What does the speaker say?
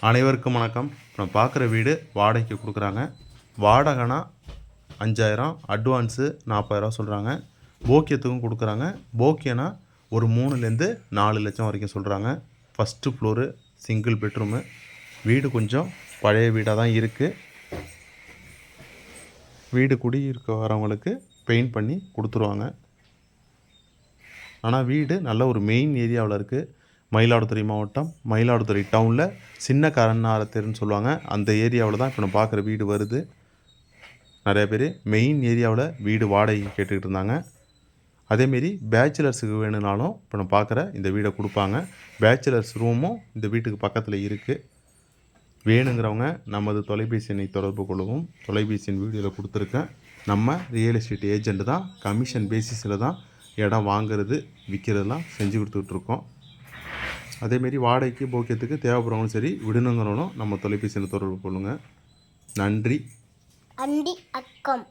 அனைவருக்கும் வணக்கம். நான் பார்க்குற வீடு வாடகைக்கு கொடுக்குறாங்க. வாடகைனா 5000, அட்வான்ஸு 40,000 சொல்கிறாங்க. போக்கியத்துக்கும் கொடுக்குறாங்க. போக்கியனா ஒரு 3லேருந்து 4 லட்சம் வரைக்கும் சொல்கிறாங்க. First floor, single bedroom. வீடு கொஞ்சம் பழைய வீடாக தான் இருக்குது. வீடு குடியிருக்க வரவங்களுக்கு பெயிண்ட் பண்ணி கொடுத்துருவாங்க. ஆனால் வீடு நல்ல ஒரு மெயின் ஏரியாவில் இருக்குது. மயிலாடுதுறை மாவட்டம், மயிலாடுதுறை டவுனில் சின்ன கரன்னாரத்தேர்னு சொல்லுவாங்க. அந்த ஏரியாவில் தான் இப்போ நம்ம பார்க்குற வீடு வருது. நிறைய பேர் மெயின் ஏரியாவில் வீடு வாடகை கேட்டுக்கிட்டு இருந்தாங்க. அதேமாரி பேச்சுலர்ஸுக்கு வேணும்னாலும் இப்போ நம்ம பார்க்குற இந்த வீடை கொடுப்பாங்க. பேச்சுலர்ஸ் ரூமும் இந்த வீட்டுக்கு பக்கத்தில் இருக்குது. வேணுங்கிறவங்க நமது தொலைபேசி எண்ணை தொடர்பு கொள்ளவும். தொலைபேசியின் வீடியோவில் கொடுத்துருக்கேன். நம்ம ரியல் எஸ்டேட் ஏஜென்ட் தான். கமிஷன் பேசிஸில் தான் இடம் வாங்குறது விற்கிறதுலாம் செஞ்சு கொடுத்துட்ருக்கோம். அதேமாரி வாடகைக்கு போக்கியத்துக்கு தேவைப்படுறவங்களும் சரி, விடணுங்கிறவனும் நம்ம தொலைபேசியில் தொடர்பு கொள்ளுங்கள். நன்றி. அண்டி அக்கம்.